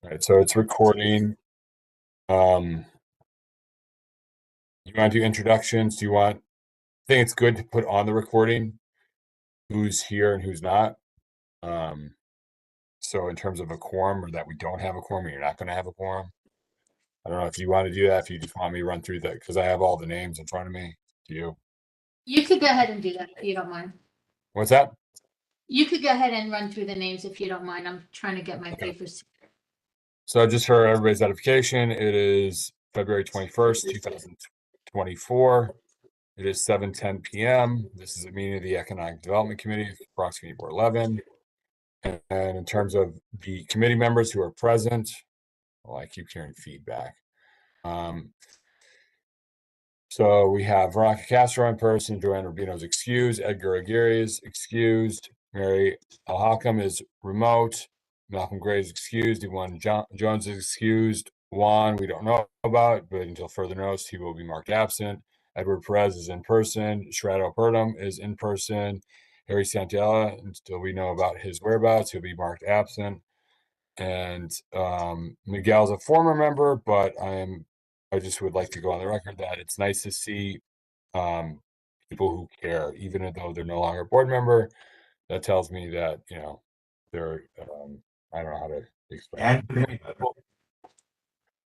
All right, so it's recording. You want to do introductions? I think it's good to put on the recording who's here and who's not. So in terms of a quorum, or that we don't have a quorum, or you're not going to have a quorum. I don't know if you want to do that, if you just want me to run through that, because I have all the names in front of me. Do you? You could go ahead and do that if you don't mind. What's that? You could go ahead and run through the names if you don't mind. I'm trying to get my Okay. papers. So just for everybody's edification, it is February 21st, 2024. It is 7:10 p.m. This is a meeting of the Economic Development Committee, approximately 411. And in terms of the committee members who are present, well, I keep hearing feedback. So we have Veronica Castro in person, Joanne Rubino's excused, Edgar Aguirre is excused, Mary Alhakam is remote, Malcolm Gray is excused, Yvonne Jones is excused, Juan we don't know about, but until further notice he will be marked absent. Edward Perez is in person, Shrado Purdom is in person, Harry Santiella, until we know about his whereabouts, he'll be marked absent. And Miguel's a former member, but I just would like to go on the record that it's nice to see people who care, even though they're no longer a board member. That tells me that, they're, I don't know how to explain it.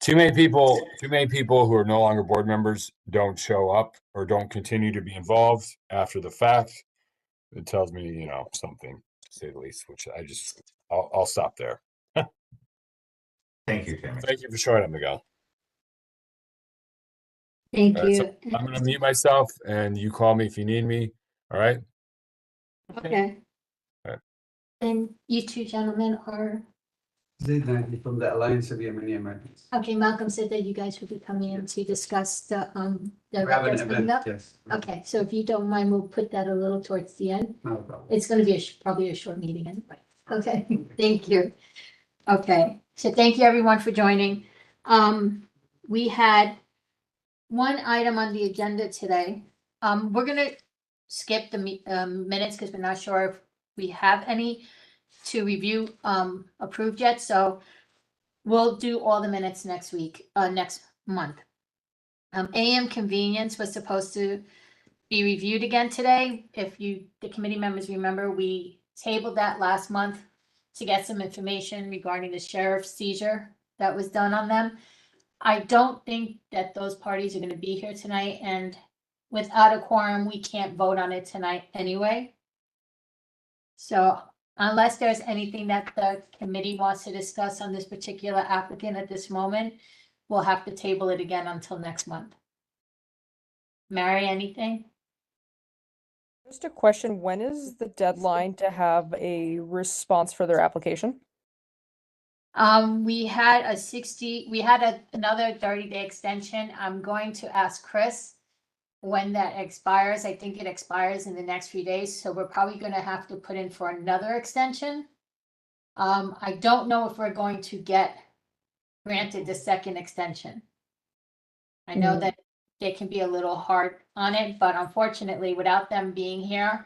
Too many people who are no longer board members don't show up or don't continue to be involved after the fact. It tells me, something, to say the least, which I'll stop there. Thank you, Chairman. Thank you for showing up, Miguel. Thank All right, you. so I'm going to mute myself and you call me if you need me. All right. Okay. All right. And you two gentlemen are, Zaid Nagli from the Alliance of Yemeni Americans. okay, Malcolm said that you guys would be coming in to discuss the We have event an that's coming event, up. yes. Okay, so if you don't mind, we'll put that a little towards the end. No problem. It's gonna be probably a short meeting anyway. Okay, thank you. Okay, so thank you everyone for joining. We had one item on the agenda today. We're gonna skip the minutes because we're not sure if we have any to review approved yet, so we'll do all the minutes next week, next month. AM Convenience was supposed to be reviewed again today. If the committee members remember, we tabled that last month to get some information regarding the sheriff's seizure that was done on them. I don't think that those parties are gonna be here tonight, and without a quorum, we can't vote on it tonight anyway. So unless there's anything that the committee wants to discuss on this particular applicant at this moment, we'll have to table it again until next month. Mary, anything? Just a question, when is the deadline to have a response for their application? We had another 30-day extension. I'm going to ask Chris when that expires. I think it expires in the next few days, so we're probably gonna have to put in for another extension. I don't know if we're going to get granted the second extension. I know that they can be a little hard on it, but unfortunately, without them being here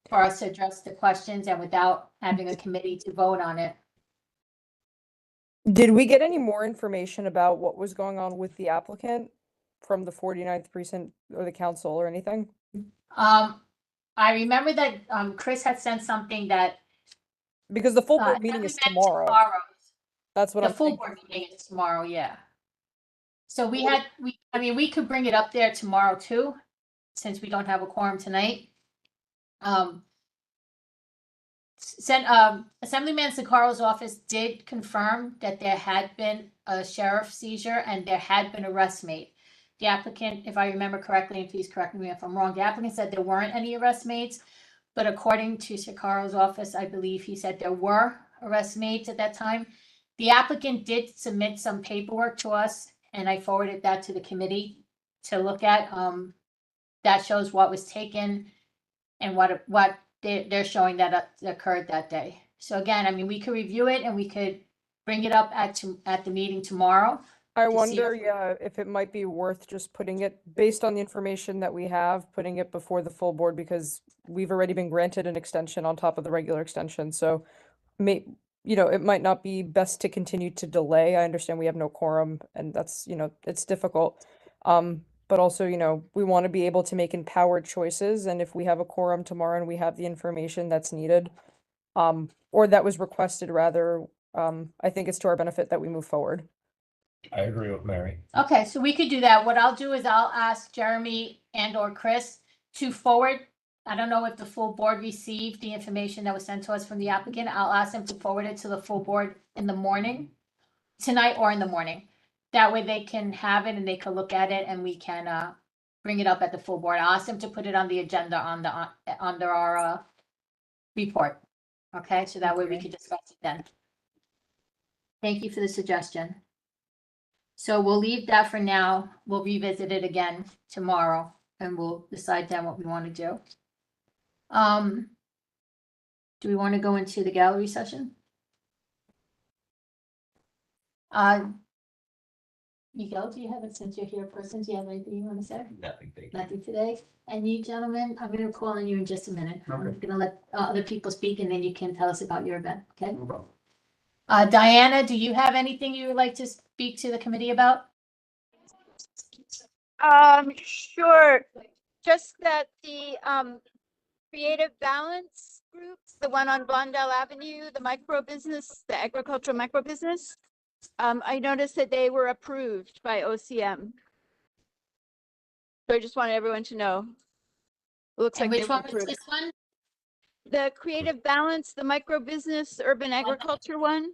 for us to address the questions and without having a committee to vote on it. Did we get any more information about what was going on with the applicant from the 49th precinct or the council or anything? I remember that Chris had sent something that Because the full board meeting is tomorrow. That's what The I'm full thinking. board meeting is tomorrow, yeah. So we could bring it up there tomorrow too, since we don't have a quorum tonight. Assemblyman Siccaro's office did confirm that there had been a sheriff seizure and there had been arrests made. The applicant, if I remember correctly, and please correct me if I'm wrong, the applicant said there weren't any arrests made, but according to Siccaro's office, I believe he said there were arrests made at that time. The applicant did submit some paperwork to us, and I forwarded that to the committee to look at. That shows what was taken and what they're showing that occurred that day. So again, I mean, we could review it and we could bring it up at the meeting tomorrow. I to see wonder, yeah, if it might be worth just putting it, based on the information that we have, putting it before the full board, because we've already been granted an extension on top of the regular extension. So you know, it might not be best to continue to delay. I understand we have no quorum and that's, you know, it's difficult. But also, you know, we want to be able to make empowered choices. And if we have a quorum tomorrow and we have the information that's needed, or that was requested rather, I think it's to our benefit that we move forward. I agree with Mary. Okay, so we could do that. What I'll do is I'll ask Jeremy and or Chris to forward. I don't know if the full board received the information that was sent to us from the applicant. I'll ask them to forward it to the full board in the morning, tonight or in the morning. That way they can have it and they can look at it and we can bring it up at the full board. I'll ask them to put it on the agenda under our report. Okay, so that way we can discuss it then. Thank you for the suggestion. So we'll leave that for now. We'll revisit it again tomorrow and we'll decide then what we want to do. Do we want to go into the gallery session? Miguel, do you have it since you're here person? Do you have anything you want to say? Nothing, thank you. Nothing today? And you gentlemen, I'm going to call on you in just a minute. I'm Okay. going to let other people speak and then you can tell us about your event, okay? No problem. Diana, do you have anything you would like to speak to the committee about? Sure. Just that the Creative Balance Group, the one on Blondell Avenue, the micro business, the agricultural micro business, I noticed that they were approved by OCM. So I just wanted everyone to know. It looks And like they which were one was approved. this one? The Creative Balance, the micro business, urban agriculture one.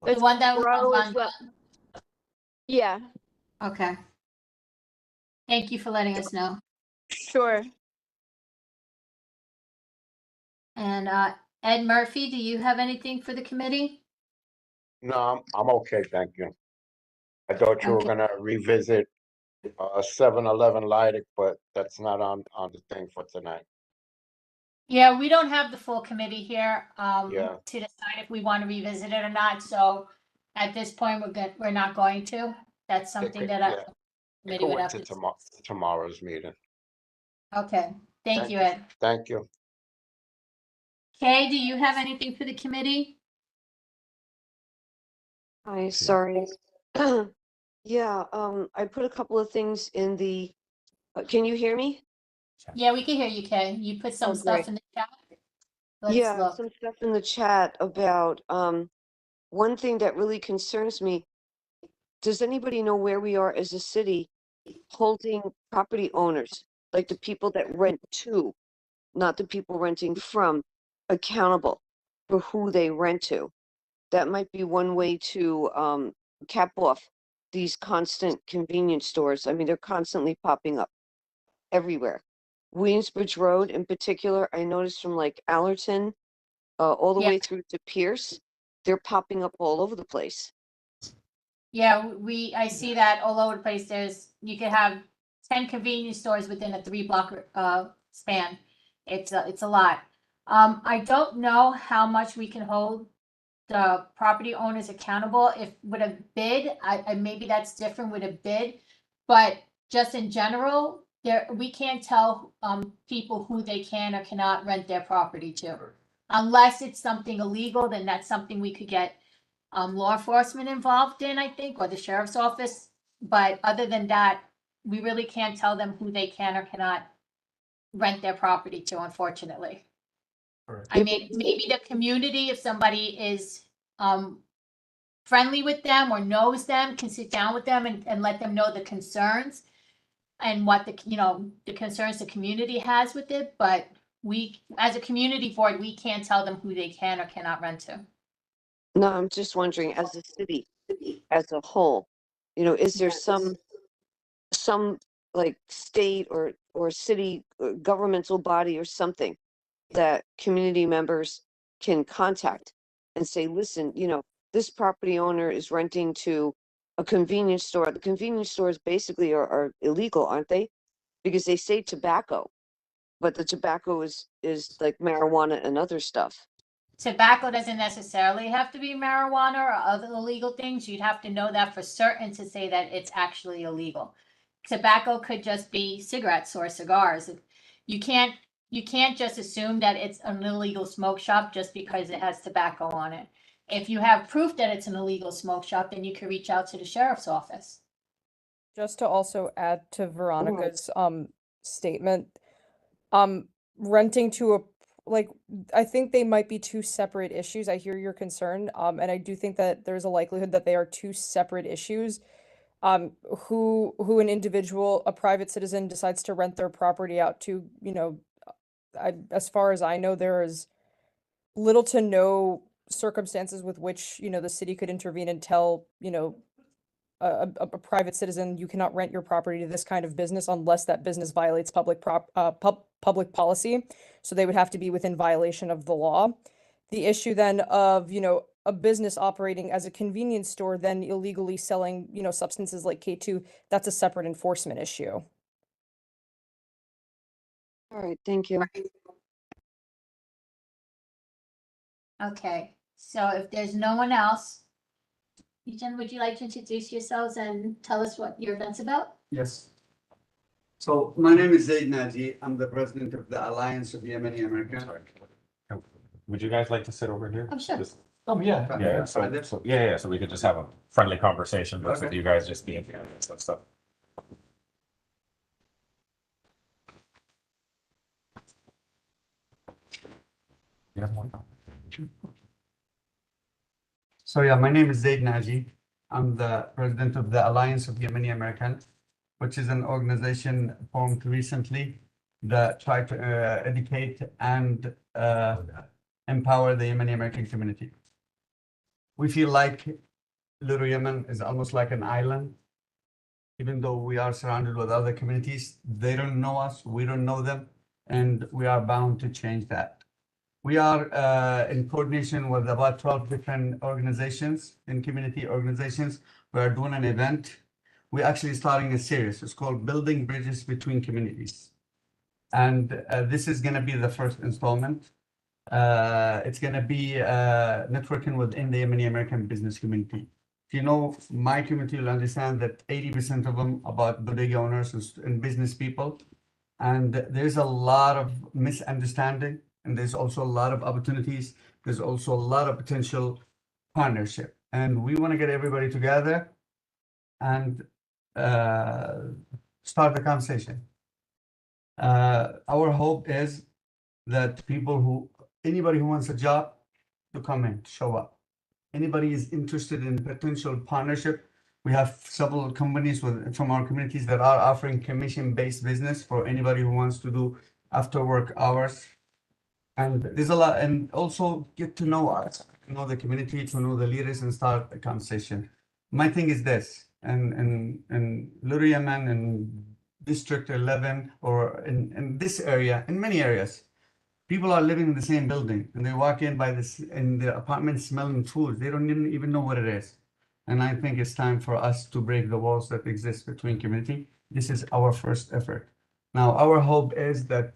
The one that was Grow as on well. Yeah, Okay. Thank you for letting us know. sure. And Ed Murphy, do you have anything for the committee? No, I'm okay, thank you. I thought you were Okay. gonna revisit 7-Eleven Leidig, but that's not on the thing for tonight. Yeah, we don't have the full committee here Yeah. to decide if we want to revisit it or not. So at this point, we're not going to. That's something that Yeah. our It committee could would wait have to to. tomorrow's meeting. Okay, thank you, you. Ed. Thank you. Kay, do you have anything for the committee? Hi, sorry. Yeah, I put a couple of things in the, can you hear me? Yeah, we can hear you, Kay. You put some Oh, stuff great. in the chat. Let's Yeah, look. some stuff in the chat about, one thing that really concerns me. Does anybody know where we are as a city holding property owners, like the people that rent to, not the people renting from, accountable for who they rent to? That might be one way to, cap off these constant convenience stores. I mean, they're constantly popping up everywhere. Williamsbridge Road in particular, I noticed from like Allerton, all the Yeah. way through to Pierce, they're popping up all over the place. Yeah, I see that all over the place. You could have 10 convenience stores within a 3-block span. It's a lot. I don't know how much we can hold the property owners accountable. If with a bid, I maybe that's different with a bid, but just in general, we can't tell people who they can or cannot rent their property to. Unless it's something illegal, then that's something we could get law enforcement involved in, I think, or the sheriff's office. But other than that, we really can't tell them who they can or cannot rent their property to, unfortunately. I mean, maybe the community, if somebody is friendly with them or knows them, can sit down with them and let them know the concerns and what the concerns the community has with it. But we, as a community board, we can't tell them who they can or cannot rent to. No, I'm just wondering, as a city, as a whole, is there some like state or city governmental body or something that community members can contact and say, listen, this property owner is renting to a convenience store. The convenience stores basically are illegal, aren't they? Because they say tobacco, but the tobacco is like marijuana and other stuff. Tobacco doesn't necessarily have to be marijuana or other illegal things. You'd have to know that for certain to say that it's actually illegal. Tobacco could just be cigarettes or cigars. You can't just assume that it's an illegal smoke shop just because it has tobacco on it. if you have proof that it's an illegal smoke shop, then you can reach out to the sheriff's office. Just to also add to Veronica's statement, renting to a like I think they might be two separate issues. I hear your concern, and I do think that there's a likelihood that they are two separate issues. Who an individual, a private citizen, decides to rent their property out to, as far as I know, there is little to no circumstances with which, the city could intervene and tell, a private citizen, you cannot rent your property to this kind of business unless that business violates public policy. So they would have to be within violation of the law. The issue then of, a business operating as a convenience store, then illegally selling, substances like K2, that's a separate enforcement issue. All right, thank you. Okay, so if there's no one else, Eugene, would you like to introduce yourselves and tell us what your event's about? Yes. So my name is Zaid Naji. I'm the president of the Alliance of Yemeni Americans. Would you guys like to sit over here? Oh, sure. Just- Oh, yeah. Yeah, so we could just have a friendly conversation versus Okay. you guys just being here and stuff. You have one? So yeah, my name is Zaid Naji. I'm the president of the Alliance of Yemeni Americans, which is an organization formed recently that try to educate and empower the Yemeni American community. We feel like Little Yemen is almost like an island. Even though we are surrounded with other communities, they don't know us, we don't know them, and we are bound to change that. We are in coordination with about 12 different organizations and community organizations. We are doing an event. We're actually starting a series. It's called Building Bridges Between Communities. And this is going to be the first installment. It's going to be networking within the Yemeni American business community. If you know my community, you'll understand that 80% of them about bodega owners and business people. And there's a lot of misunderstanding, and there's also a lot of opportunities. There's also a lot of potential partnership. And we want to get everybody together and start the conversation. Our hope is that anybody who wants a job to come in, show up. Anybody is interested in potential partnership. We have several companies from our communities that are offering commission-based business for anybody who wants to do after work hours. And there's a lot, and also get to know us, to know the community, to know the leaders and start a conversation. My thing is this, and Little Yemen and District 11 or in this area, in many areas, people are living in the same building and they walk in in the apartment smelling food. They don't even know what it is. And I think it's time for us to break the walls that exist between community. This is our first effort. Now, our hope is that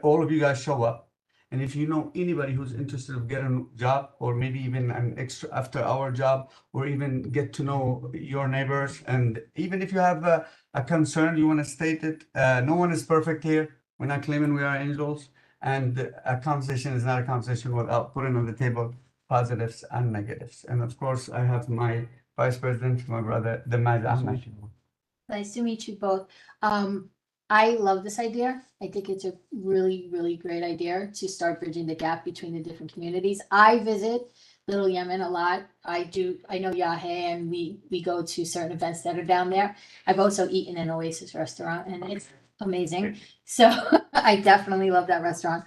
all of you guys show up. And if you know anybody who's interested in getting a job or maybe even an extra after-hour job, or even get to know your neighbors, and even if you have a concern, you want to state it. No one is perfect here. We're not claiming we are angels. And a conversation is not a conversation without putting on the table positives and negatives. And of course, I have my vice president, my brother, Damad Ahmed. Nice to meet you both. I love this idea. I think it's a really, really great idea to start bridging the gap between the different communities. I visit Little Yemen a lot. I know Yahe, and we go to certain events that are down there. I've also eaten in Oasis restaurant, and it's amazing. So I definitely love that restaurant.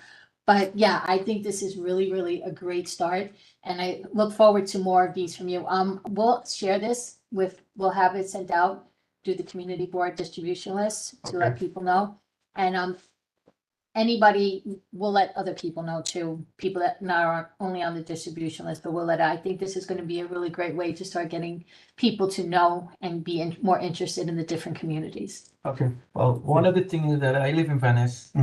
But yeah, I think this is really, really a great start. And I look forward to more of these from you. We'll share this we'll have it sent out to the community board distribution list to let people know. And anybody, we'll let other people know too, people that aren't only on the distribution list, but I think this is going to be a really great way to start getting people to know and be more interested in the different communities. Okay. Well, one of the things that I live in Venice,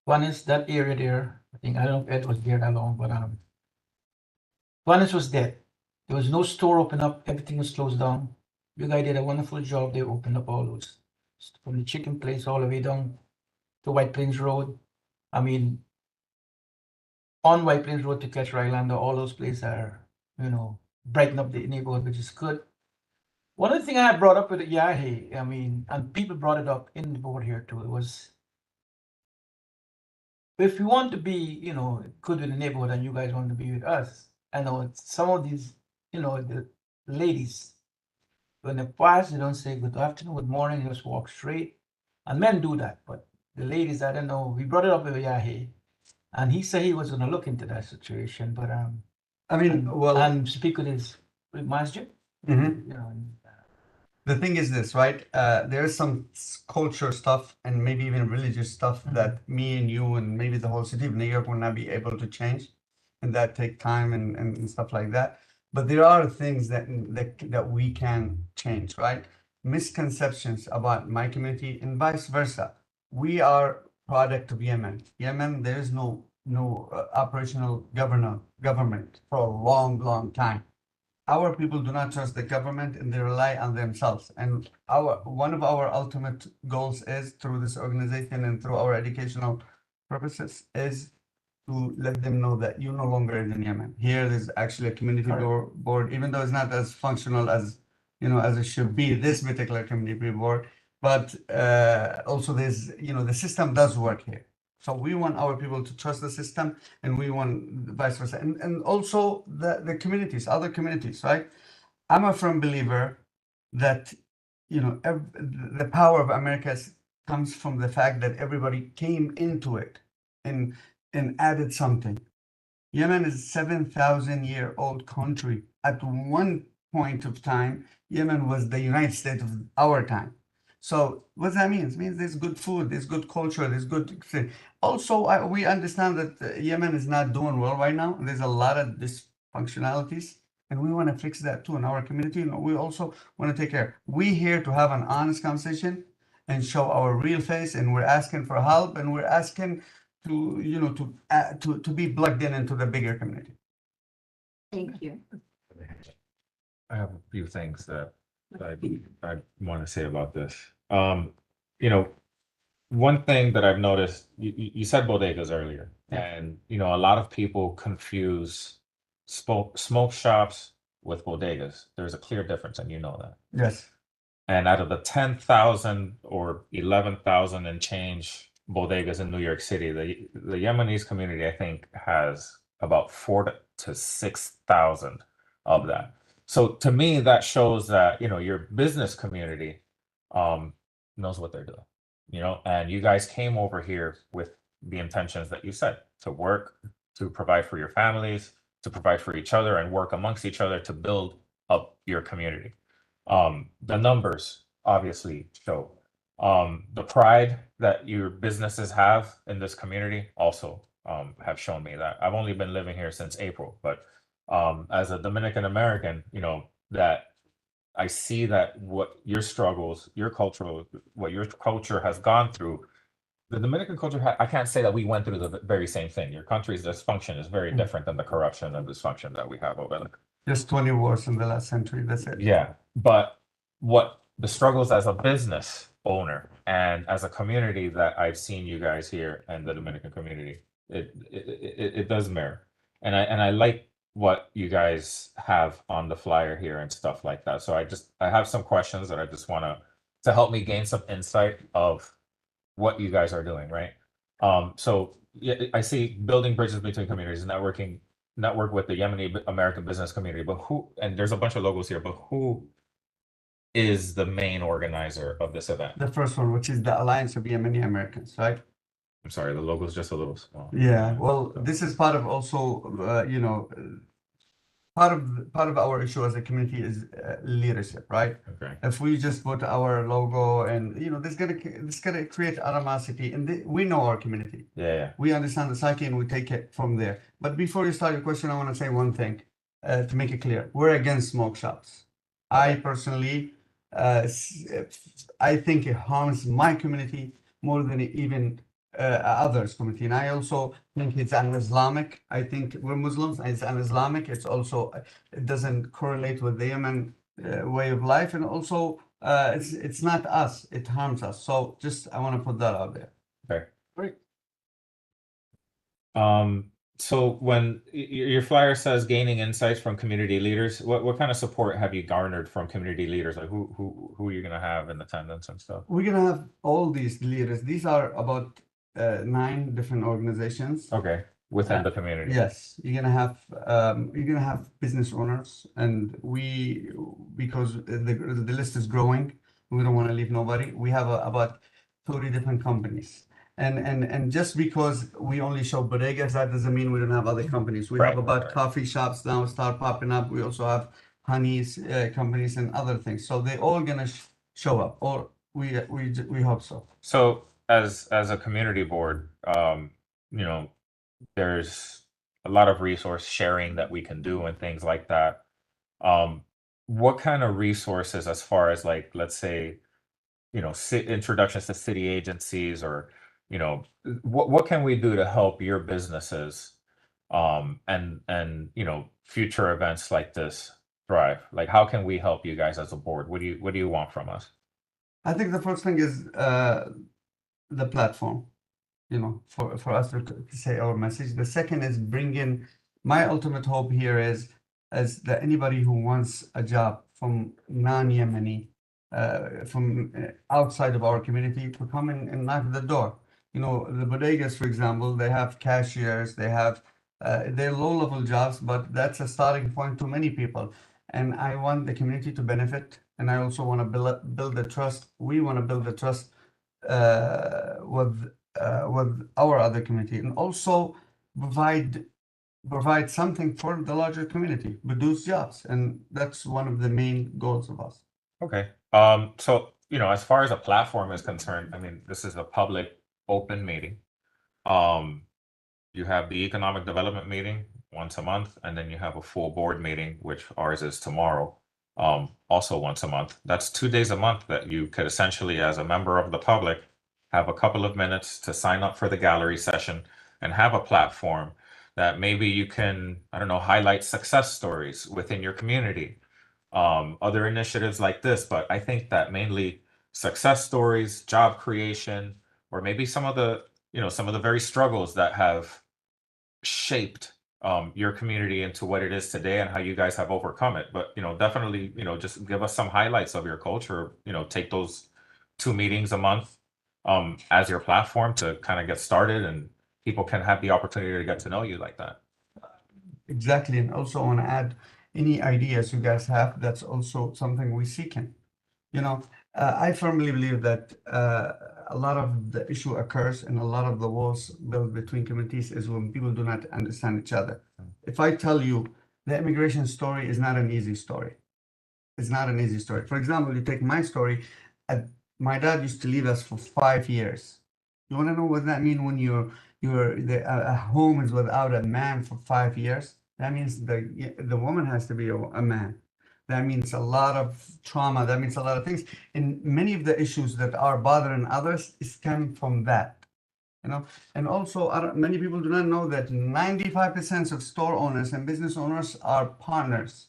one is that area there. I think, I don't know if Ed was there that long, but Venice was dead. There was no store open up. Everything was closed down. You guys did a wonderful job. They opened up all those, from the chicken place all the way down to White Plains Road. I mean, on White Plains Road to Catcher Island, all those places are brighten up the neighborhood, which is good. One of the things I brought up with the Yahe, I mean, and people brought it up in the board here too, it was if you want to be, good with the neighborhood and you guys want to be with us, I know some of these, the ladies, when they pass, they don't say good afternoon, good morning, they just walk straight. And men do that, but the ladies, I don't know, we brought it up with Yahe, and he said he was gonna look into that situation, but I mean, and, well, and speak with his with masjid, mhm. and, The thing is this, right? There's some culture stuff and maybe even religious stuff that me and you and maybe the whole city of New York will not be able to change, and that take time and stuff like that. But there are things that we can change, right? Misconceptions about my community and vice versa. We are product of Yemen. Yemen, there is no operational government for a long time. Our people do not trust the government and they rely on themselves. And one of our ultimate goals is through this organization and through our educational purposes is to let them know that you're no longer in Yemen. Here there's actually a community board, even though it's not as functional as as it should be, this particular community board, but also there's the system does work here. So we want our people to trust the system, and we want vice versa. And also the communities, other communities, right? I'm a firm believer that, the power of America comes from the fact that everybody came into it and added something. Yemen is a 7,000-year-old country. At one point of time, Yemen was the United States of our time. So what that means? It means there's good food, there's good culture, there's good. Also, we understand that Yemen is not doing well right now. There's a lot of dysfunctionalities, and we want to fix that too in our community. And we also want to take care. We're here to have an honest conversation and show our real face, and we're asking for help, and we're asking to be plugged into the bigger community. Thank you. I have a few things that I want to say about this. One thing that I've noticed, you said bodegas earlier, and a lot of people confuse smoke shops with bodegas. There's a clear difference, and you know that. Yes. And out of the 10,000 or 11,000 and change bodegas in New York City, the Yemenis community, I think, has about 4,000 to 6,000 of that. So to me, that shows that your business community knows what they're doing, and you guys came over here with the intentions that you said, to work, to provide for your families, to provide for each other, and work amongst each other to build up your community. The numbers obviously show. The pride that your businesses have in this community also have shown me that. I've only been living here since April, but as a Dominican American, that I see that what your struggles, what your culture has gone through, the Dominican culture, I can't say that we went through the very same thing. Your country's dysfunction is very different than the corruption and dysfunction that we have over there. Just 20 wars in the last century, that's it. Yeah, but what the struggles as a business owner and as a community that I've seen you guys here and the Dominican community, it does mirror. And I like what you guys have on the flyer here and stuff like that. So I have some questions that I just want to help me gain some insight of what you guys are doing, right? So yeah, I see building bridges between communities, network with the Yemeni American business community, but and there's a bunch of logos here, but who is the main organizer of this event? The first one, which is the Alliance of Yemeni Americans, right? I'm sorry, the logo is just a little small. Yeah, well, this is part of also, part of our issue as a community is leadership, right? Okay. If we just put our logo and this gonna create animosity, and we know our community. Yeah. We understand the psyche and we take it from there. But before you start your question, I want to say one thing to make it clear: we're against smoke shops. I personally, I think it harms my community more than even others community, and I also think it's an Islamic. I think we're Muslims, and it's an Islamic. It's also it doesn't correlate with the Yemen way of life, and also it's not us. It harms us. So just I want to put that out there. Okay. Great. So when your flyer says gaining insights from community leaders, what kind of support have you garnered from community leaders? Like who are you gonna have in attendance and stuff? We're gonna have all these leaders. These are about 9 different organizations. Okay, within the community. Yes, you're gonna have business owners, and because the list is growing, we don't want to leave nobody. We have about 30 different companies, and just because we only show bodegas, that doesn't mean we don't have other companies. We have about coffee shops now start popping up. We also have honeys companies and other things. So they're all gonna show up, or we hope so. So as a community board, you know, there's a lot of resource sharing that we can do and things like that. What kind of resources, as far as like, let's say, you know, introductions to city agencies, or, you know, what can we do to help your businesses, and you know, future events like this thrive? Like, how can we help you guys as a board? What do you want from us? I think the first thing is the platform, you know, for us to say our message. The second is bring in, my ultimate hope here is that anybody who wants a job from non-Yemeni, from outside of our community, to come in and knock the door. You know, the bodegas, for example, they have cashiers, they have they're low-level jobs, but that's a starting point to many people. And I want the community to benefit, and I also want to build the trust. We want to build the trust with our other community, and also provide something for the larger community, produce jobs, and that's one of the main goals of us. Okay. So, you know, as far as a platform is concerned, I mean, this is a public open meeting. You have the economic development meeting once a month, and then you have a full board meeting, which ours is tomorrow, also once a month. That's 2 days a month that you could essentially, as a member of the public, have a couple of minutes to sign up for the gallery session and have a platform that maybe you can, I don't know, highlight success stories within your community, other initiatives like this. But I think that mainly success stories, job creation, or maybe some of the, you know, some of the very struggles that have shaped your community into what it is today and how you guys have overcome it. But, you know, definitely, you know, just give us some highlights of your culture, you know, take those 2 meetings a month as your platform to kind of get started, and people can have the opportunity to get to know you like that. Exactly. And also I want to add, any ideas you guys have, that's also something we seek in. You know, I firmly believe that a lot of the issue occurs, and a lot of the walls built between communities is when people do not understand each other. If I tell you the immigration story is not an easy story. It's not an easy story. For example, you take my story. My dad used to leave us for 5 years. You want to know what that means when a home is without a man for 5 years? That means the woman has to be a man. That means a lot of trauma. That means a lot of things. And many of the issues that are bothering others stem from that. You know, and also many people do not know that 95% of store owners and business owners are partners.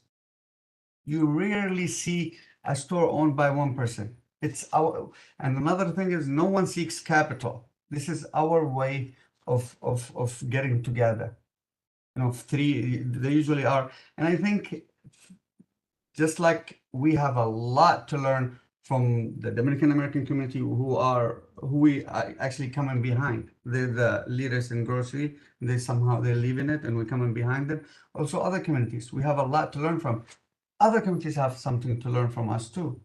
You rarely see a store owned by one person. And another thing is, no one seeks capital. This is our way of getting together. You know, they usually are. And I think just like we have a lot to learn from the Dominican American community, who we are actually coming behind. They're the leaders in grocery. They're leaving it, and we're coming behind them. Also other communities, we have a lot to learn from. Other communities have something to learn from us too.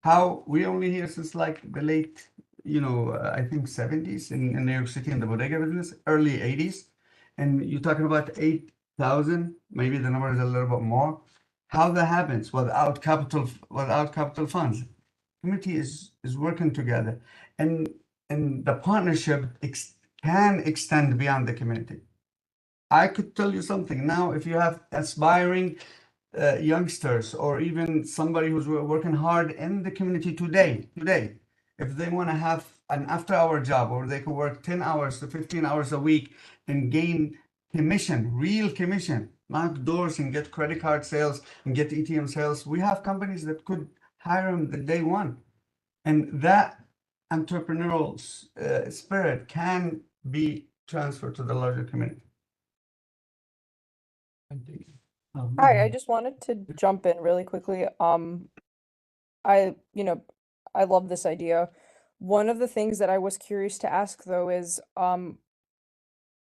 How we only here since like the late, you know, I think 70s in New York City in the bodega business, early 80s. And you're talking about 8,000, maybe the number is a little bit more. How that happens without capital funds. Community is working together, and the partnership can extend beyond the community. I could tell you something now. If you have aspiring youngsters, or even somebody who's working hard in the community today, if they want to have an after-hour job, or they can work 10 hours to 15 hours a week and gain commission, real commission, knock doors and get credit card sales and get ATM sales, we have companies that could hire them the day one. And that entrepreneurial spirit can be transferred to the larger community. Hi, I just wanted to jump in really quickly. I, you know, I love this idea. One of the things that I was curious to ask though is,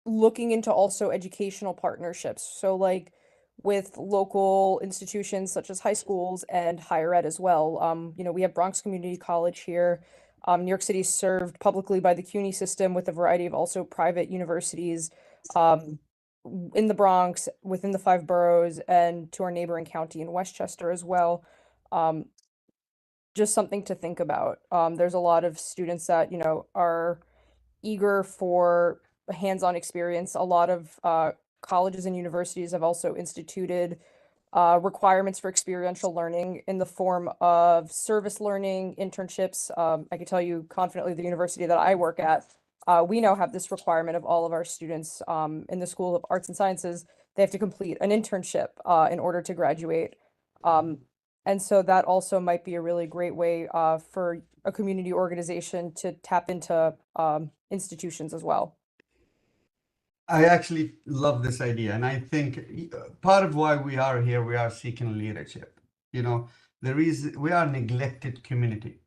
looking into also educational partnerships. So like with local institutions such as high schools and higher ed as well. We have Bronx Community College here. New York City is served publicly by the CUNY system with a variety of also private universities. In the Bronx, within the 5 boroughs, and to our neighboring county in Westchester as well. Um, just something to think about. There's a lot of students that, are eager for a hands-on experience. A lot of colleges and universities have also instituted requirements for experiential learning in the form of service learning, internships. I can tell you confidently, the university that I work at, we now have this requirement of all of our students in the School of Arts and Sciences. They have to complete an internship in order to graduate. And so that also might be a really great way for a community organization to tap into institutions as well. I actually love this idea, and I think part of why we are here, we are seeking leadership. We are a neglected community.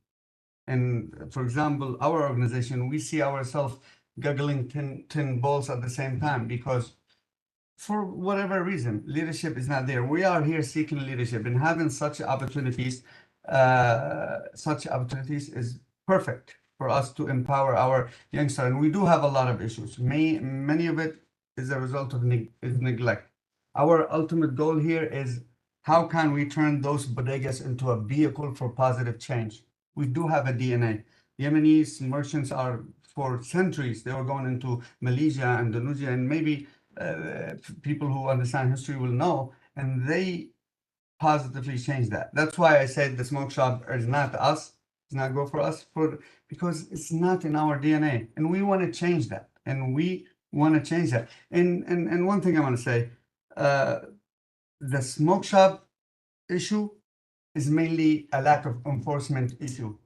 And for example, our organization, we see ourselves juggling 10 balls at the same time because for whatever reason, leadership is not there. We are here seeking leadership, and having such opportunities is perfect for us to empower our youngsters. And we do have a lot of issues. Many of it is a result of neglect. Our ultimate goal here is how can we turn those bodegas into a vehicle for positive change? We do have a DNA. Yemenis merchants are, for centuries, they were going into Malaysia, Indonesia, and maybe people who understand history will know, and they positively changed that. That's why I said the smoke shop is not us, it's not go for us, because it's not in our DNA, and we want to change that, and one thing I want to say, the smoke shop issue is mainly a lack of enforcement issue.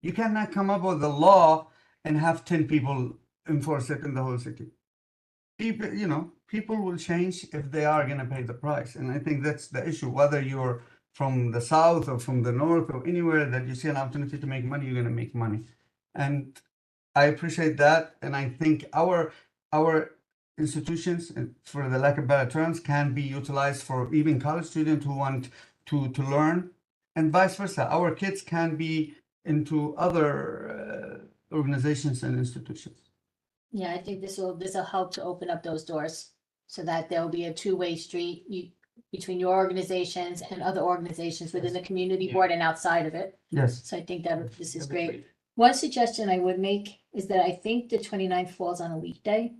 You cannot come up with a law and have 10 people enforce it in the whole city. People will change if they are going to pay the price. And I think that's the issue. Whether you're from the south or from the north or anywhere that you see an opportunity to make money, you're going to make money. And I appreciate that. And I think our institutions, for the lack of better terms, can be utilized for even college students who want to learn, and vice versa. Our kids can be into other organizations and institutions. Yeah, I think this will help to open up those doors so that there'll be a two-way street between your organizations and other organizations within the community board and outside of it. Yes. So I think that this is great. One suggestion I would make is that I think the 29th falls on a weekday,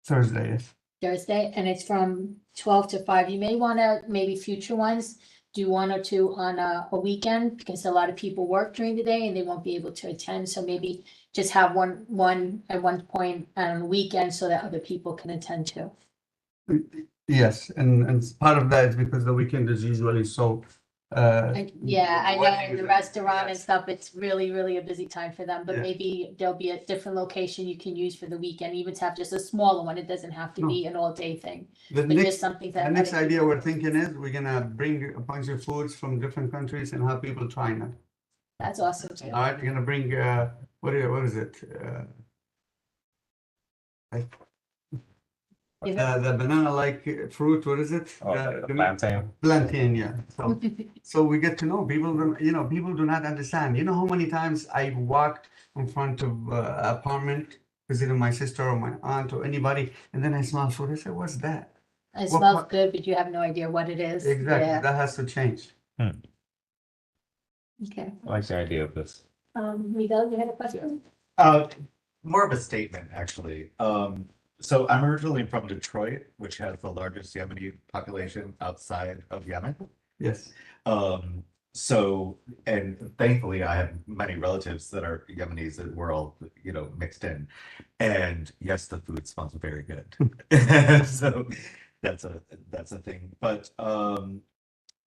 Thursday, yes. Thursday, and it's from 12 to 5. You may want to, maybe future ones, do 1 or 2 on a weekend, because a lot of people work during the day and they won't be able to attend. So maybe just have one at one point on the weekend so that other people can attend too. Yes, and part of that is because the weekend is usually so. Yeah, I know in the weddings, restaurant and yes. stuff, it's really, really a busy time for them, but Yeah. maybe there'll be a different location you can use for the weekend, even to have just a smaller one. It doesn't have to No. be an all-day thing, The but just next, something the that. next other idea people- we're thinking is we're gonna bring a bunch of foods from different countries and have people trying them. That's awesome too. All right, you're gonna bring what is it? Give The banana-like fruit. What is it? The plantain. Plantain, yeah. So we get to know people. People do not understand. You know how many times I walked in front of apartment visiting my sister or my aunt or anybody, and then I smell food. I said, "What's that?" It What smells part- good, but you have no idea what it is. Exactly. Yeah. That has to change. Okay. I like the idea of this. Miguel, you had a question? More of a statement, actually. So I'm originally from Detroit, which has the largest Yemeni population outside of Yemen. Yes. So, and thankfully I have many relatives that are Yemenis that we're all, mixed in. And yes, the food smells very good. So that's a thing. But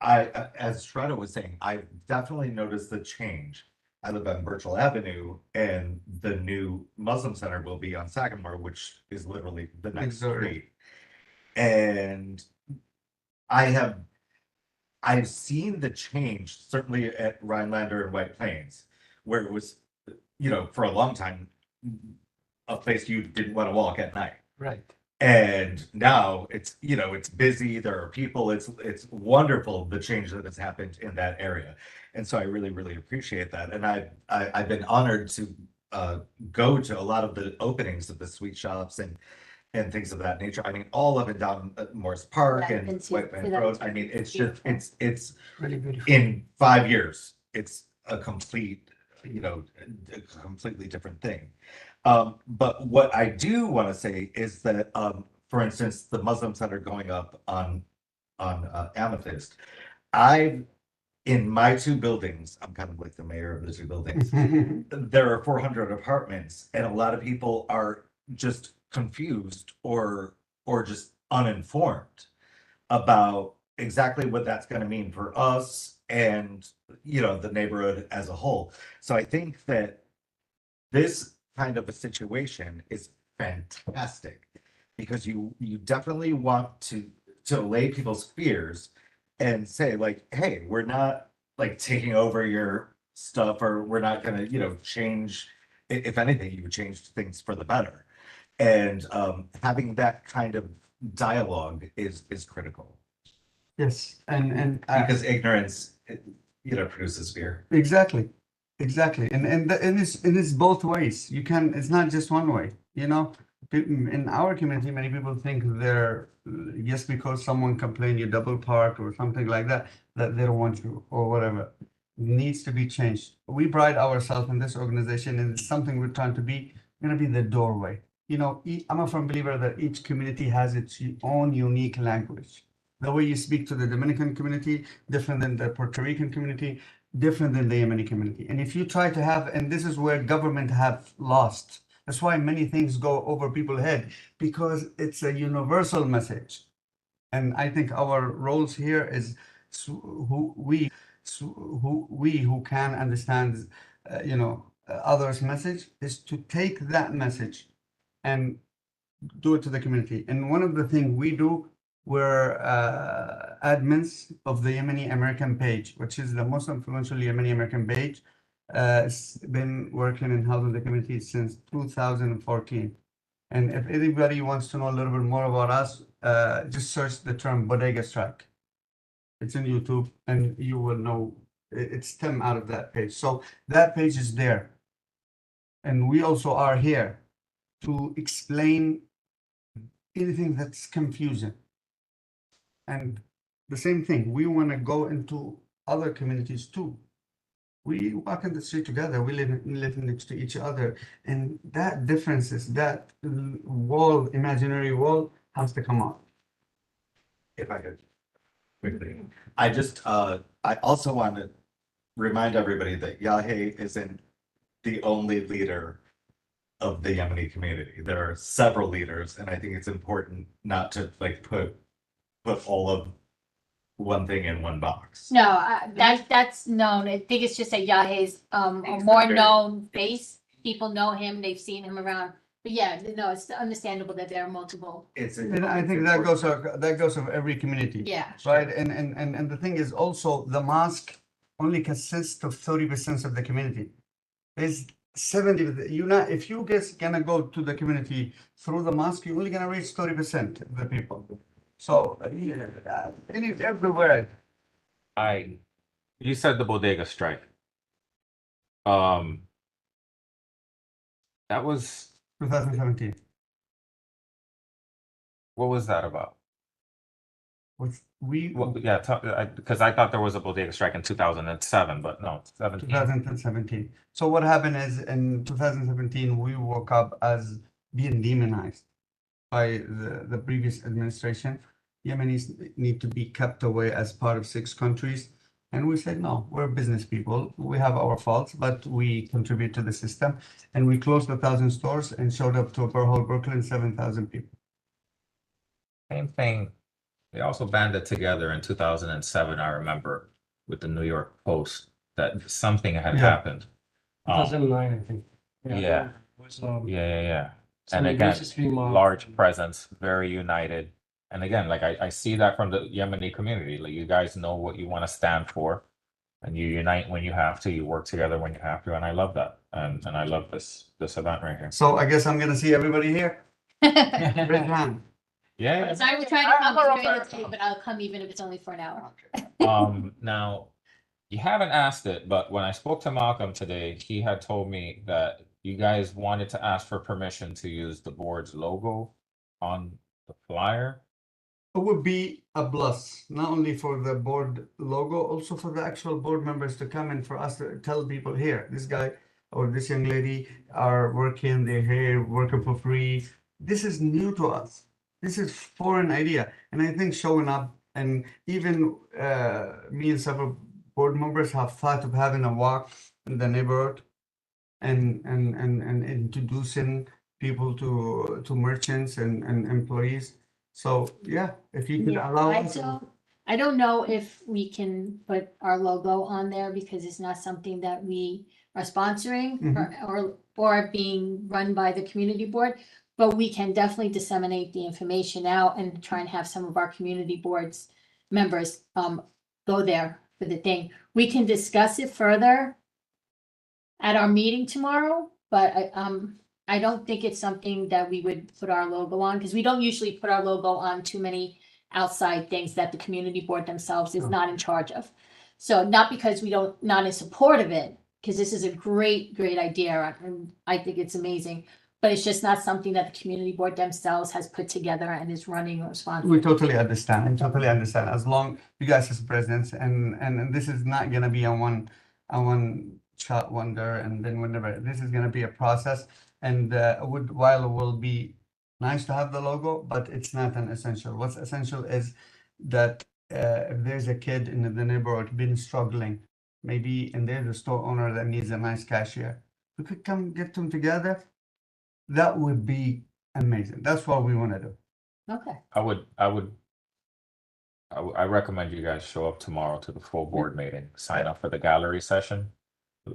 as Shredda was saying, I definitely noticed the change. I live on Birchall Avenue, and the new Muslim Center will be on Sagamore, which is literally the next Exactly. street. And I've seen the change, certainly at Rhinelander and White Plains, where it was, for a long time, a place you didn't want to walk at night. Right. And now it's busy, there are people, it's wonderful, the change that has happened in that area. And so I really, really appreciate that. And I've been honored to go to a lot of the openings of the sweet shops and things of that nature. I mean, all up and down Morris Park Yeah, I've been and to- White to Plains that Road. too. I mean, it's just, Beautiful. it's Really beautiful. in 5 years, it's a complete, a completely different thing. But what I do want to say is that, for instance, the Muslims that are going up on Amethyst, in my 2 buildings, I'm kind of like the mayor of the 2 buildings. There are 400 apartments, and a lot of people are just confused or just uninformed about exactly what that's going to mean for us and the neighborhood as a whole. So I think that this kind of a situation is fantastic because you definitely want to allay people's fears and say like, hey, we're not like taking over your stuff, or we're not going to change. If anything, you would change things for the better. And having that kind of dialogue is critical. Yes, and Because ignorance, produces fear. exactly, and it's both ways. It's not just one way. In our community, many people think they're just because someone complained you double parked or something like that they don't want you or whatever. It needs to be changed. We pride ourselves in this organization, and it's something we're trying to be. Gonna be the doorway. I'm a firm believer that each community has its own unique language. The way you speak to the Dominican community, different than the Puerto Rican community, different than the Yemeni community. And if you try to have, and this is where government have lost. That's why many things go over people's head, because it's a universal message. And I think our roles here is who can understand, others' message, is to take that message and do it to the community. And one of the things we do, we're admins of the Yemeni American page, which is the most influential Yemeni American page. It's been working in housing the community since 2014. And if anybody wants to know a little bit more about us, just search the term Bodega Strike. It's in YouTube, and you will know it's stem out of that page. So that page is there. And we also are here to explain anything that's confusing. And the same thing, we want to go into other communities too. We walk in the street together, we live next to each other, and that differences, that wall, imaginary wall, has to come out. If I could quickly, I also want to remind everybody that Yahe isn't the only leader of the Yemeni community. There are several leaders, and I think it's important not to like put all of one thing in one box. No, that's known. I think it's just that Yahe's a more known face. People know him, they've seen him around. But yeah, no, it's understandable that there are multiple. And I think that goes of every community. Yeah. Right, and the thing is also, the mosque only consists of 30% of the community. There's 70, if you guys gonna go to the community through the mosque, you're only gonna reach 30% of the people. So, everywhere. You said the Bodega Strike. That was, 2017. what was that about? Well, Yeah, because I thought there was a Bodega Strike in 2007, but no, 17. 2017. So what happened is, in 2017, we woke up as being demonized by the previous administration. Yemenis need to be kept away as part of 6 countries. And we said, no, we're business people. We have our faults, but we contribute to the system. And we closed 1,000 stores and showed up to Upper Brooklyn, 7,000 people. Same thing. They also banded together in 2007, I remember, with the New York Post, that something had Yeah. happened. 2009, I think. Yeah. It was, Yeah. some And again, racist remark. large presence, very united. And again, like I see that from the Yemeni community, like you guys know what you want to stand for. And you unite when you have to, you work together when you have to, and I love that. And I love this event right here. So I guess I'm gonna see everybody here. Raise your hand. Yeah. So I will try to come during the day, but I'll come even if it's only for an hour. Now, you haven't asked it, but when I spoke to Malcolm today, he had told me that you guys wanted to ask for permission to use the board's logo on the flyer. It would be a plus, not only for the board logo, also for the actual board members to come and for us to tell people here, this guy or this young lady are working, they're here working for free. This is new to us. This is foreign idea. And I think showing up, and even me and several board members have thought of having a walk in the neighborhood and introducing people to merchants and employees. So yeah, if you could Yeah, allow us. I don't know if we can put our logo on there because it's not something that we are sponsoring or being run by the community board. But we can definitely disseminate the information out and try and have some of our community boards members go there for the thing. We can discuss it further at our meeting tomorrow, but I don't think it's something that we would put our logo on because we don't usually put our logo on too many outside things that the community board themselves is not in charge of. So not because we don't, not in support of it, because this is a great idea and I think it's amazing, but it's just not something that the community board themselves has put together and is running or responsible. We totally understand. I totally understand. As long you guys as presidents and this is not gonna be a one shot wonder and then whenever this is gonna be a process. And while it will be nice to have the logo, but it's not an essential. What's essential is that if there's a kid in the neighborhood been struggling, maybe and there's a store owner that needs a nice cashier, we could come get them together. That would be amazing. That's what we want to do. Okay. I recommend you guys show up tomorrow to the full board meeting, sign up for the gallery session.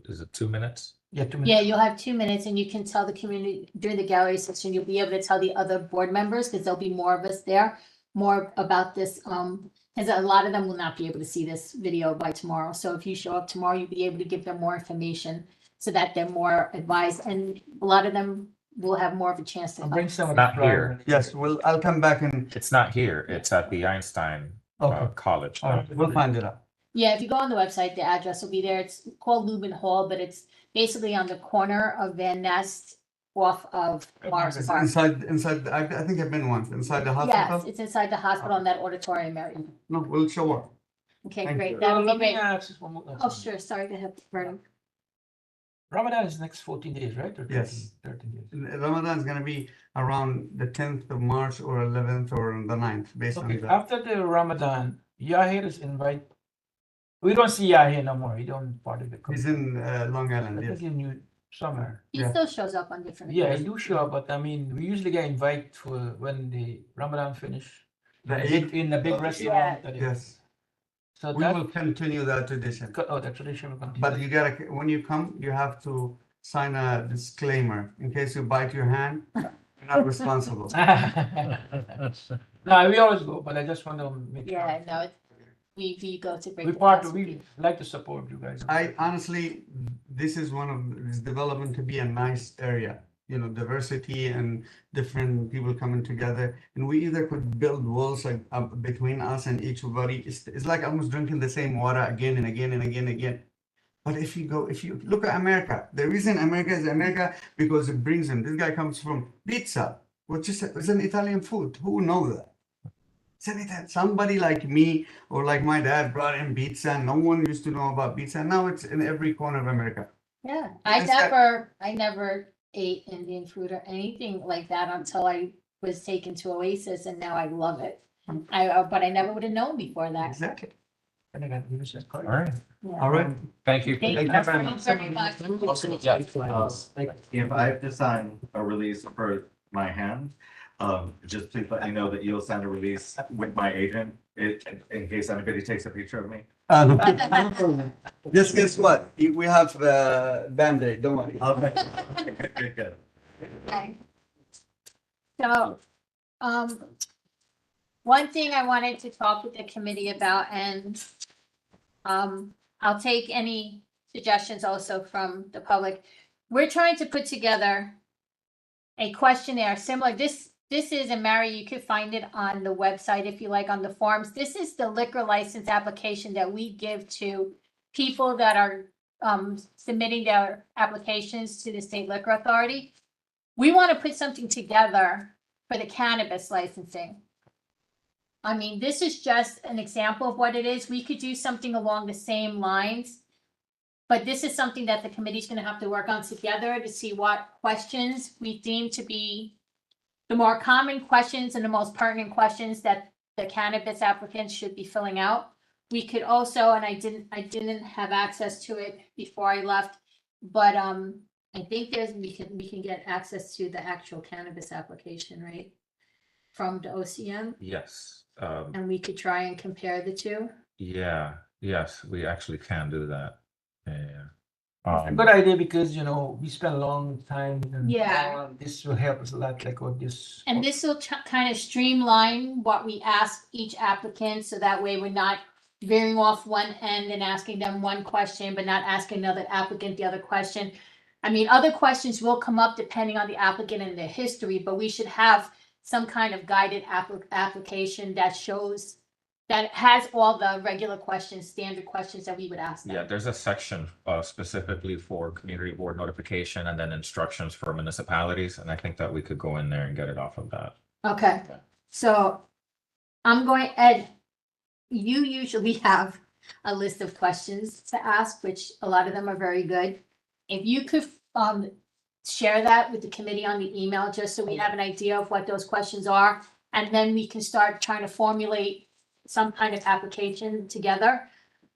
Is it 2 minutes? Yeah, 2 minutes. Yeah, you'll have 2 minutes and you can tell the community during the gallery session, you'll be able to tell the other board members because there'll be more of us there, more about this. Because a lot of them will not be able to see this video by tomorrow. So if you show up tomorrow, you'll be able to give them more information so that they're more advised and a lot of them will have more of a chance to I'll come. bring some of Not the here. flyer. Yes, I'll come back and It's not here. It's at the Einstein Okay. College. all right, we'll find it out. Yeah, if you go on the website, the address will be there. It's called Lubin Hall, but it's basically on the corner of Van Nest off of Morris It's Park. inside. I think I've been once inside the Yes, hospital. it's inside the hospital in that auditorium area. No, we'll show up. Okay, Thank great. you. That would be Let me great. ask one more. Oh, sure. Sorry, go ahead, Vernon. Ramadan is next 14 days, right? Or 13, Yes. 13 days. Ramadan is gonna be around the 10th of March or 11th or the 9th, based on Okay, that. after the Ramadan, Yahir is invite. We don't see Yahir no more. He don't part of the He's committee. in Long I Island. think Yes. he knew somewhere. He Yeah. still shows up on different. Yeah, I occasions. do show up, but I mean, we usually get invite for when the Ramadan finish. The In a eighth? in a big Oh, restaurant. that is- Yes. So We that, will continue that tradition. oh, the tradition will continue. But you gotta, when you come, you have to sign a disclaimer in case you bite your hand. You're not responsible. No, we always go, but I just want to make sure. Yeah, no, we go to great. We part, paths. we like to support you guys. I honestly, this is one of this development to be a nice area, diversity and different people coming together. And we either could build walls like between us and each body. It's like almost drinking the same water again and again and again and again. But if you look at America, the reason America is America because it brings them. This guy comes from pizza, which is an Italian food. Who knows that? Somebody like me or like my dad brought in pizza. No one used to know about pizza. Now it's in every corner of America. Yeah, It's that- I never ate Indian food or anything like that until I was taken to Oasis and now I love it. But I never would have known before that. Exactly. And again, we just- All right. Yeah. All right. Thank you. Thank you very much. If I've designed a release for my hand, just please let me know that you'll send a release with my agent, in case anybody takes a picture of me. Just guess what? We have Band-Aid. Don't worry. Okay. Good. Okay. So, one thing I wanted to talk with the committee about, and I'll take any suggestions also from the public. We're trying to put together a questionnaire similar, this is, and Mary, you could find it on the website if you like, on the forms. This is the liquor license application that we give to people that are submitting their applications to the state liquor authority. We want to put something together for the cannabis licensing. I mean, this is just an example of what it is. We could do something along the same lines. But this is something that the committee's gonna have to work on together to see what questions we deem to be the more common questions and the most pertinent questions that the cannabis applicants should be filling out. We could also, and I didn't have access to it before I left, but I think we can get access to the actual cannabis application, right? From the OCM, Yes. and we could try and compare the two. Yeah. Yes, we actually can do that. Yeah. It's a good idea because, you know, we spent a long time. And Yeah. this will help us a lot, like what this. And this will kind of streamline what we ask each applicant, so that way we're not veering off one end and asking them one question, but not asking another applicant the other question. I mean, other questions will come up depending on the applicant and their history, but we should have some kind of guided application that shows, that has all the regular questions, standard questions that we would ask them. Yeah, there's a section specifically for community board notification and then instructions for municipalities. And I think that we could go in there and get it off of that. Okay, so I'm going, Ed, you usually have a list of questions to ask, which a lot of them are very good. If you could share that with the committee on the email, just so we have an idea of what those questions are, and then we can start trying to formulate some kind of application together.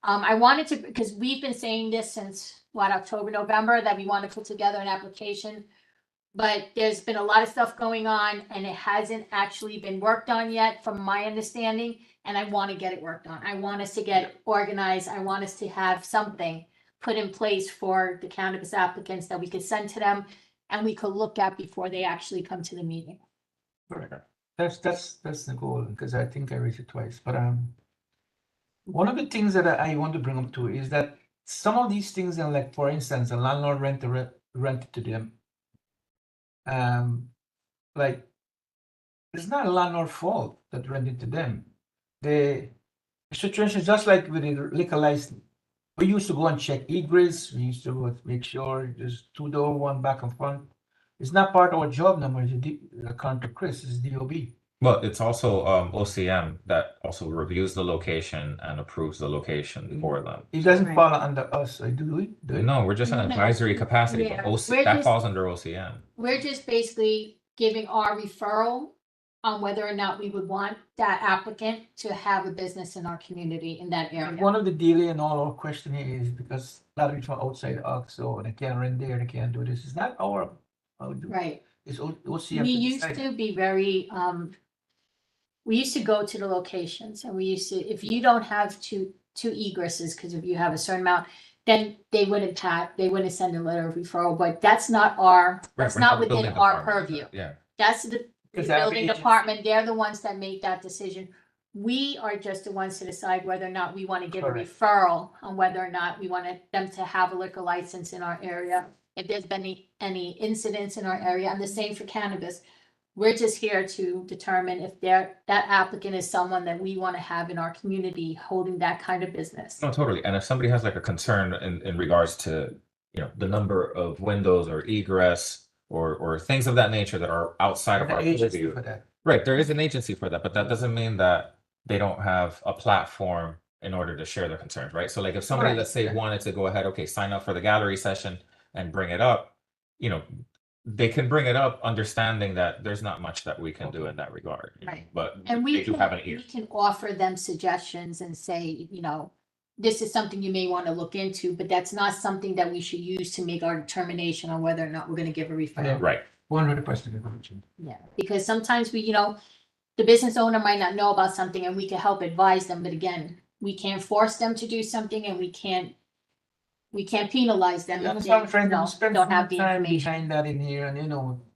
I wanted to, because we've been saying this since October, November, that we want to put together an application. But there's been a lot of stuff going on and it hasn't actually been worked on yet, from my understanding. And I want to get it worked on. I want us to get organized. I want us to have something put in place for the cannabis applicants that we could send to them and we could look at before they actually come to the meeting. That's the goal, because I think I raised it twice. But one of the things that I want to bring up too is that some of these things, and like for instance, a landlord rented to them. Like it's not a landlord fault that rented to them. The situation is just like with the liquor license. We used to go and check egress. We used to make sure there's 2 door, 1 back and front. It's not part of our job number. According to Chris, it's DOB. Well, it's also OCM that also reviews the location and approves the location for them. It doesn't Right. fall under us, do we? No, we're just an No. advisory capacity, Yeah, but we're that just- falls under OCM. We're just basically giving our referral on whether or not we would want that applicant to have a business in our community in that area. One of the delay in all our questioning is because a lot of people from outside us, so they can't rent there, they can't do this. It's not our, Right. it's OCM. We to used decide. to be very, we used to go to the locations and we used to, if you don't have two egresses, because if you have a certain amount, then they wouldn't send a letter of referral, but that's not that's We're not the within building our department. purview. Yeah. That's the Because that building agency- department, they're the ones that make that decision. We are just the ones to decide whether or not we want to give a Correct. referral on whether or not we wanted them to have a liquor license in our area. If there's been any incidents in our area, and the same for cannabis. We're just here to determine if that applicant is someone that we want to have in our community holding that kind of business. No, totally. And if somebody has like a concern in regards to, the number of windows or egress or things of that nature that are outside of An our agency purview. for that. Right, there is an agency for that, but that doesn't mean that they don't have a platform in order to share their concerns, right? So like if somebody, Correct. let's say, wanted to go ahead, okay, sign up for the gallery session and bring it up, they can bring it up understanding that there's not much that we can do in that regard. Right. But And they do have an we ear. can offer them suggestions and say, this is something you may want to look into, but that's not something that we should use to make our determination on whether or not we're going to give a referral. Right. 100%. Yeah, because sometimes the business owner might not know about something and we can help advise them, but again, we can't force them to do something and we can't we can't penalize them Yeah, if that's they, why I'm trying to spend don't some have the time information. behind that in here, and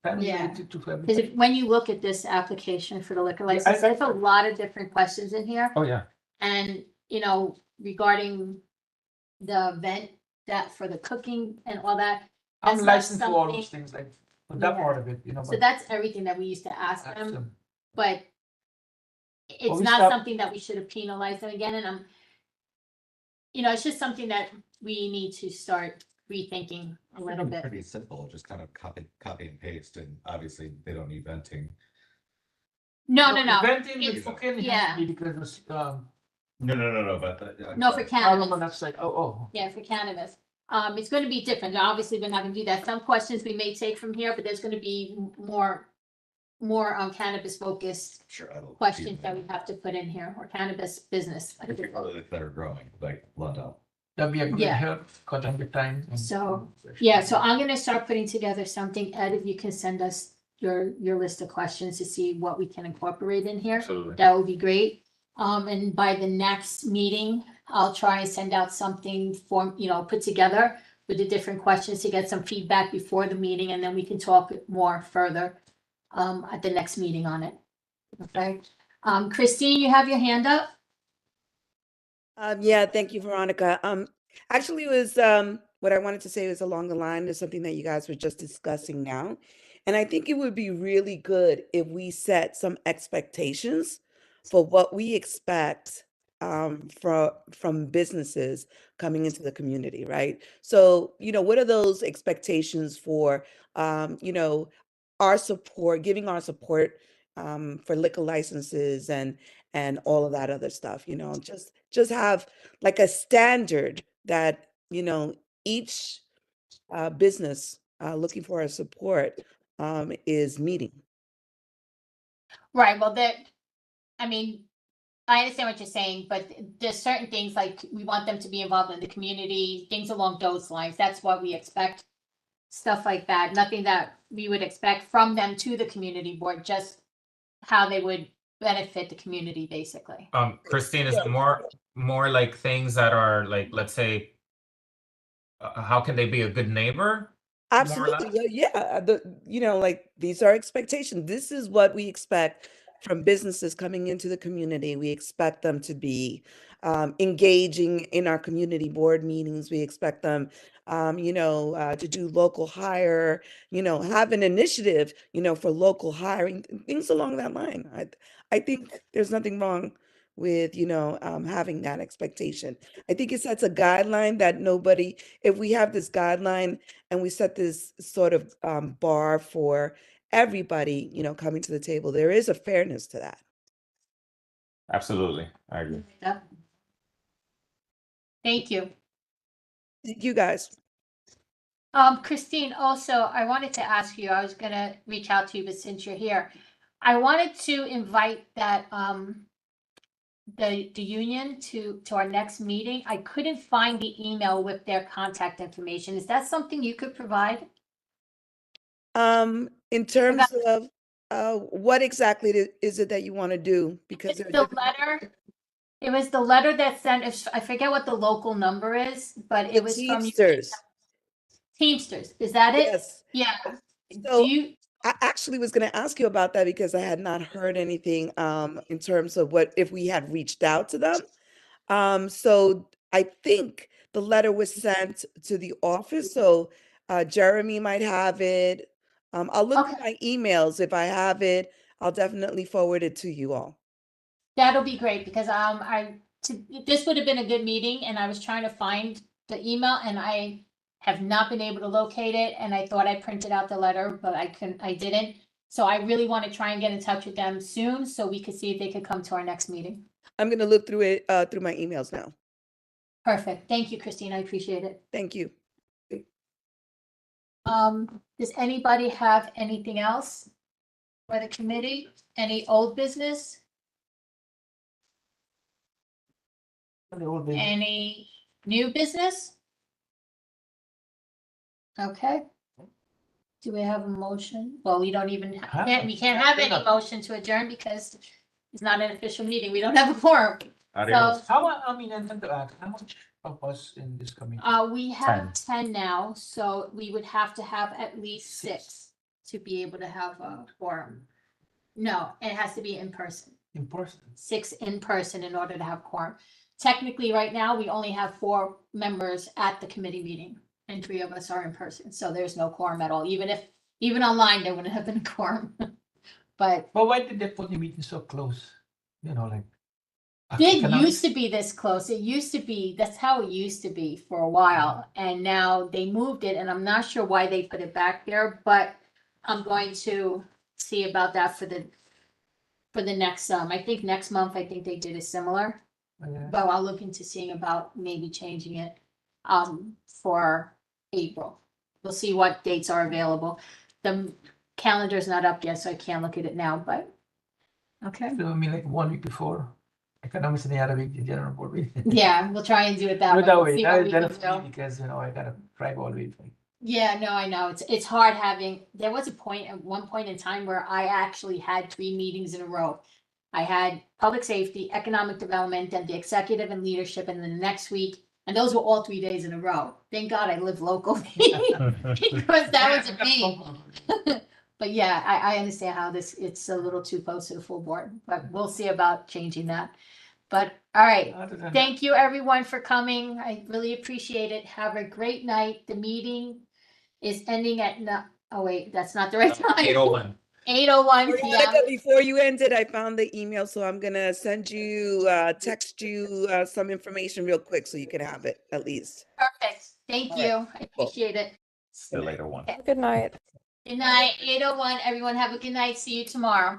trying to Yeah. get it to everybody. Because when you look at this application for the liquor Yeah, license, there's a lot of different questions in here. Oh, yeah. And, regarding the event that for the cooking and all that. I'm that's not licensed to all something- those things, like for that Yeah. part of it, So but that's everything that we used to ask ask them, them. but it's we not stopped- something that we should have penalized them again, and it's just something that we need to start rethinking a little bit. Pretty simple, just kind of copy and paste, and obviously they don't need venting. No. Venting It's- with cooking yeah. has to be because it's, No, but. No, for I don't cannabis. know, that's like, oh. Yeah, for cannabis. It's gonna be different. Obviously, we're not gonna do that. Some questions we may take from here, but there's gonna be more cannabis focused Sure. I don't. questions that we have to put in here, or cannabis business. If they're growing, like London. That'd be a good Yeah. help, cut down the time. So, Yeah, so I'm gonna start putting together something. Ed, if you can send us your list of questions to see what we can incorporate in here. Absolutely. That would be great. And by the next meeting, I'll try and send out something put together with the different questions to get some feedback before the meeting, and then we can talk more further at the next meeting on it. Okay. Christine, you have your hand up? Yeah, thank you, Veronica. Actually, it was what I wanted to say was along the line of something that you guys were just discussing now. And I think it would be really good if we set some expectations for what we expect from businesses coming into the community, right? So, what are those expectations for, our support, giving our support for liquor licenses and all of that other stuff, just have like a standard that, each business looking for our support is meeting. Right, well, I understand what you're saying, but there's certain things like we want them to be involved in the community, things along those lines. That's what we expect. Stuff like that, nothing that we would expect from them to the community board, just how they would benefit the community, basically. Christine, is it more like things that are like, let's say, how can they be a good neighbor? Absolutely. Yeah. Like these are expectations. This is what we expect from businesses coming into the community. We expect them to be engaging in our community board meetings. We expect them, to do local hire, have an initiative, for local hiring, things along that line. I think there's nothing wrong with, having that expectation. I think it sets a guideline that if we have this guideline and we set this sort of bar for everybody, coming to the table, there is a fairness to that. Absolutely. I agree. Yep. Thank you. Thank you guys. Christine, also, I wanted to ask you, I was gonna reach out to you, but since you're here, I wanted to invite that, the union to our next meeting. I couldn't find the email with their contact information. Is that something you could provide? In terms of what exactly is it that you want to do? Because It's the letter. It was the letter that sent, I forget what the local number is, but it was from Teamsters. Teamsters. Is that it? Yes. Yeah. So Do you, I actually was going to ask you about that because I had not heard anything in terms of if we had reached out to them. So I think the letter was sent to the office. So Jeremy might have it. I'll look at my emails. If I have it, I'll definitely forward it to you all. that'll be great because this would have been a good meeting, and I was trying to find the email and I have not been able to locate it, and I thought I printed out the letter, but I didn't. So I really want to try and get in touch with them soon so we could see if they could come to our next meeting. I'm going to look through it through my emails now. Perfect. Thank you, Christine. I appreciate it. Thank you. Does anybody have anything else for the committee? Any old business? Any new business? Okay. Do we have a motion? Well, we don't even, we can't have any motion to adjourn because it's not an official meeting. We don't have a quorum. Adios. How much, I mean, I tend to ask, how much of us in this committee? We have 10 now, so we would have to have at least 6 to be able to have a quorum. No, it has to be in person. In person? 6 in person in order to have quorum. Technically, right now, we only have 4 members at the committee meeting and 3 of us are in person, so there's no quorum at all. Even online, there wouldn't have been a quorum. But why did they put the meeting so close? You know, like. it economic- used to be this close. It used to be, that's how it used to be for a while. And now they moved it and I'm not sure why they put it back there, but I'm going to see about that for the next, I think next month, I think they did a similar. Yeah. But I'll look into seeing about maybe changing it, for April. We'll see what dates are available. The calendar's not up yet, so I can't look at it now, but, okay. So I mean, like 1 week before, economics in the other week, the general board meeting. Yeah, we'll try and do it that Do way. it that We'll way. see what we That can is do. better because, you know, I gotta drive all the way. Yeah, no, I know. It's hard having, there was a point, at one point in time where I actually had 3 meetings in a row. I had public safety, economic development, and the executive and leadership, and then the next week, and those were all 3 days in a row. Thank God I live locally. Because that was a pain. But yeah, I understand how it's a little too close to the full board, but we'll see about changing that. But, all right. Other than Thank you, everyone, for coming. I really appreciate it. Have a great night. The meeting is ending at oh wait, that's not the right time. 8:01. 8:01 p.m. Veronica, before you end it, I found the email, so I'm gonna send you, text you, some information real quick so you can have it at least. Perfect. Thank All you. right. I appreciate it. The later one. Good night. Good night. 8:01. Everyone have a good night. See you tomorrow.